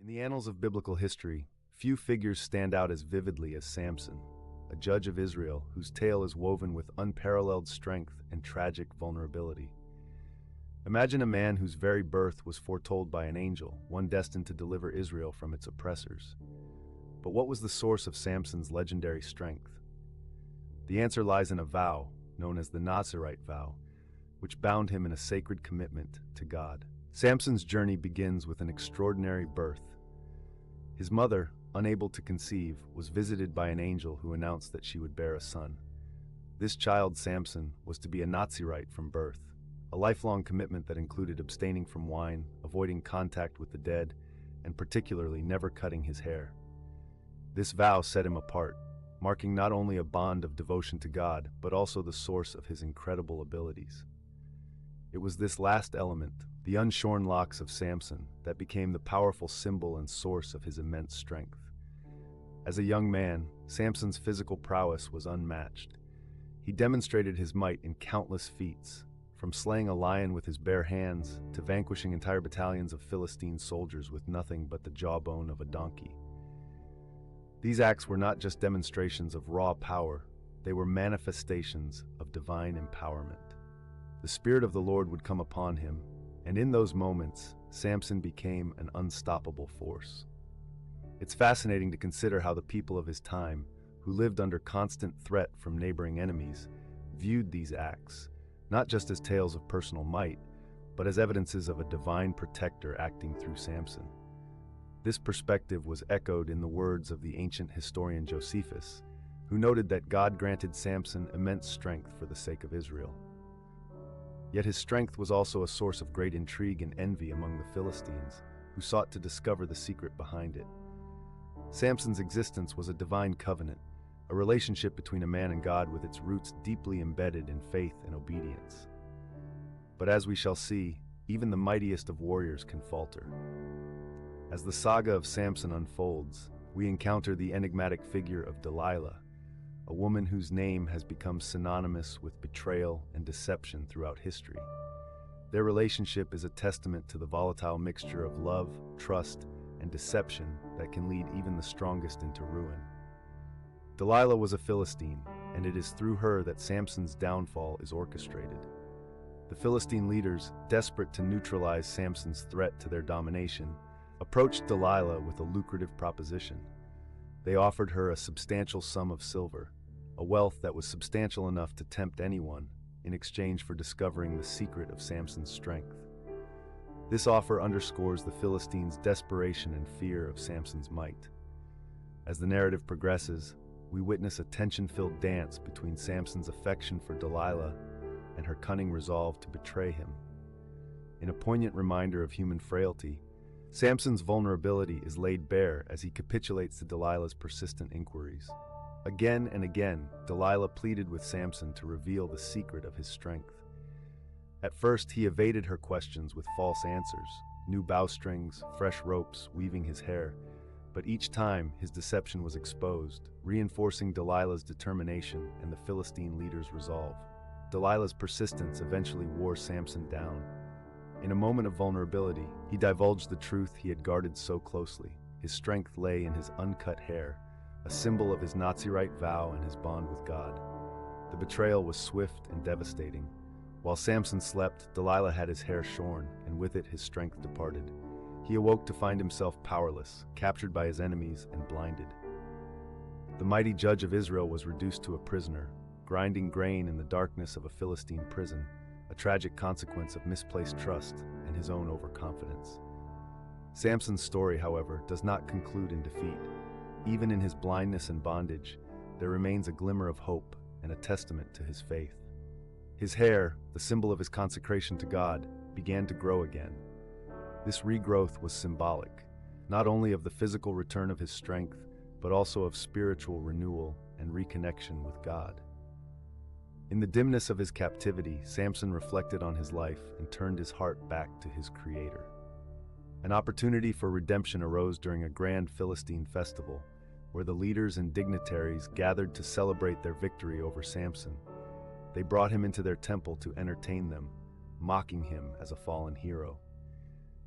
In the annals of biblical history, few figures stand out as vividly as Samson, a judge of Israel whose tale is woven with unparalleled strength and tragic vulnerability. Imagine a man whose very birth was foretold by an angel, one destined to deliver Israel from its oppressors. But what was the source of Samson's legendary strength? The answer lies in a vow, known as the Nazirite vow, which bound him in a sacred commitment to God. Samson's journey begins with an extraordinary birth. His mother, unable to conceive, was visited by an angel who announced that she would bear a son. This child, Samson, was to be a Nazirite from birth, a lifelong commitment that included abstaining from wine, avoiding contact with the dead, and particularly never cutting his hair. This vow set him apart, marking not only a bond of devotion to God, but also the source of his incredible abilities. It was this last element, the unshorn locks of Samson, that became the powerful symbol and source of his immense strength. As a young man, Samson's physical prowess was unmatched. He demonstrated his might in countless feats, from slaying a lion with his bare hands to vanquishing entire battalions of Philistine soldiers with nothing but the jawbone of a donkey. These acts were not just demonstrations of raw power, they were manifestations of divine empowerment. The Spirit of the Lord would come upon him, and in those moments, Samson became an unstoppable force. It's fascinating to consider how the people of his time, who lived under constant threat from neighboring enemies, viewed these acts, not just as tales of personal might, but as evidences of a divine protector acting through Samson. This perspective was echoed in the words of the ancient historian Josephus, who noted that God granted Samson immense strength for the sake of Israel. Yet his strength was also a source of great intrigue and envy among the Philistines, who sought to discover the secret behind it. Samson's existence was a divine covenant, a relationship between a man and God with its roots deeply embedded in faith and obedience. But as we shall see, even the mightiest of warriors can falter. As the saga of Samson unfolds, we encounter the enigmatic figure of Delilah, a woman whose name has become synonymous with betrayal and deception throughout history. Their relationship is a testament to the volatile mixture of love, trust, and deception that can lead even the strongest into ruin. Delilah was a Philistine, and it is through her that Samson's downfall is orchestrated. The Philistine leaders, desperate to neutralize Samson's threat to their domination, approached Delilah with a lucrative proposition. They offered her a substantial sum of silver, a wealth that was substantial enough to tempt anyone, in exchange for discovering the secret of Samson's strength. This offer underscores the Philistines' desperation and fear of Samson's might. As the narrative progresses, we witness a tension-filled dance between Samson's affection for Delilah and her cunning resolve to betray him. In a poignant reminder of human frailty, Samson's vulnerability is laid bare as he capitulates to Delilah's persistent inquiries. Again and again, Delilah pleaded with Samson to reveal the secret of his strength. At first, he evaded her questions with false answers, new bowstrings, fresh ropes weaving his hair, but each time his deception was exposed, reinforcing Delilah's determination and the Philistine leader's resolve. Delilah's persistence eventually wore Samson down. In a moment of vulnerability, he divulged the truth he had guarded so closely. His strength lay in his uncut hair, a symbol of his Nazirite vow and his bond with God. The betrayal was swift and devastating. While Samson slept, Delilah had his hair shorn, and with it his strength departed. He awoke to find himself powerless, captured by his enemies and blinded. The mighty judge of Israel was reduced to a prisoner, grinding grain in the darkness of a Philistine prison, a tragic consequence of misplaced trust and his own overconfidence. Samson's story, however, does not conclude in defeat. Even in his blindness and bondage, there remains a glimmer of hope and a testament to his faith. His hair, the symbol of his consecration to God, began to grow again. This regrowth was symbolic, not only of the physical return of his strength, but also of spiritual renewal and reconnection with God. In the dimness of his captivity, Samson reflected on his life and turned his heart back to his Creator. An opportunity for redemption arose during a grand Philistine festival, where the leaders and dignitaries gathered to celebrate their victory over Samson. They brought him into their temple to entertain them, mocking him as a fallen hero.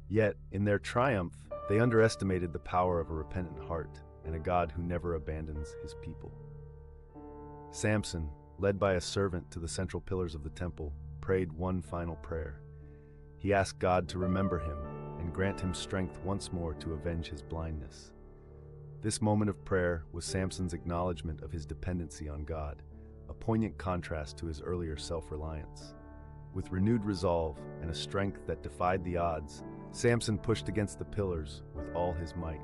Yet, in their triumph, they underestimated the power of a repentant heart and a God who never abandons his people. Samson, led by a servant to the central pillars of the temple, prayed one final prayer. He asked God to remember him and grant him strength once more to avenge his blindness. This moment of prayer was Samson's acknowledgement of his dependency on God, a poignant contrast to his earlier self-reliance. With renewed resolve and a strength that defied the odds, Samson pushed against the pillars with all his might.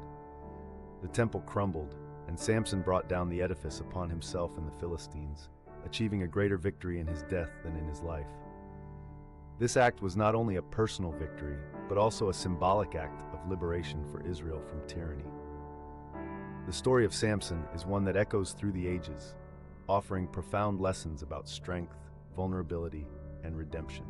The temple crumbled, and Samson brought down the edifice upon himself and the Philistines, achieving a greater victory in his death than in his life. This act was not only a personal victory, but also a symbolic act of liberation for Israel from tyranny. The story of Samson is one that echoes through the ages, offering profound lessons about strength, vulnerability, and redemption.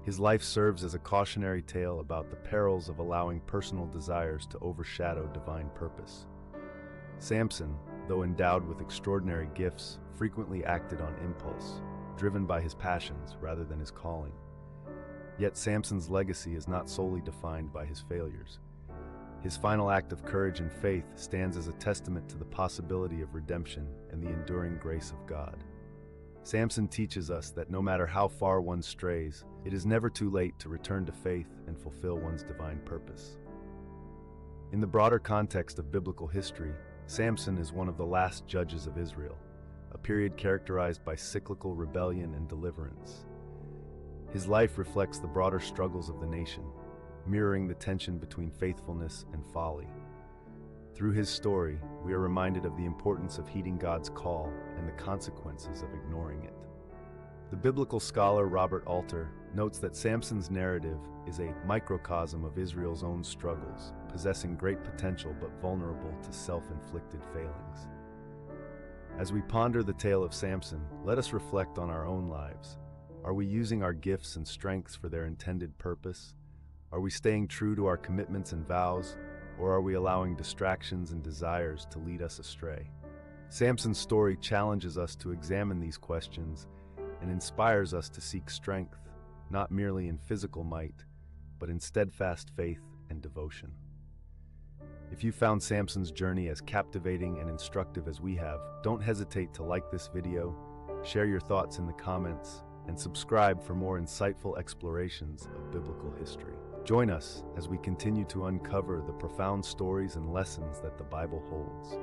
His life serves as a cautionary tale about the perils of allowing personal desires to overshadow divine purpose. Samson, though endowed with extraordinary gifts, frequently acted on impulse, driven by his passions rather than his calling. Yet Samson's legacy is not solely defined by his failures. His final act of courage and faith stands as a testament to the possibility of redemption and the enduring grace of God. Samson teaches us that no matter how far one strays, it is never too late to return to faith and fulfill one's divine purpose. In the broader context of biblical history, Samson is one of the last judges of Israel, a period characterized by cyclical rebellion and deliverance. His life reflects the broader struggles of the nation, mirroring the tension between faithfulness and folly. Through his story, we are reminded of the importance of heeding God's call and the consequences of ignoring it. The biblical scholar Robert Alter notes that Samson's narrative is a microcosm of Israel's own struggles, possessing great potential but vulnerable to self-inflicted failings. As we ponder the tale of Samson, let us reflect on our own lives. Are we using our gifts and strengths for their intended purpose? Are we staying true to our commitments and vows, or are we allowing distractions and desires to lead us astray? Samson's story challenges us to examine these questions and inspires us to seek strength, not merely in physical might, but in steadfast faith and devotion. If you found Samson's journey as captivating and instructive as we have, don't hesitate to like this video, share your thoughts in the comments, and subscribe for more insightful explorations of biblical history. Join us as we continue to uncover the profound stories and lessons that the Bible holds.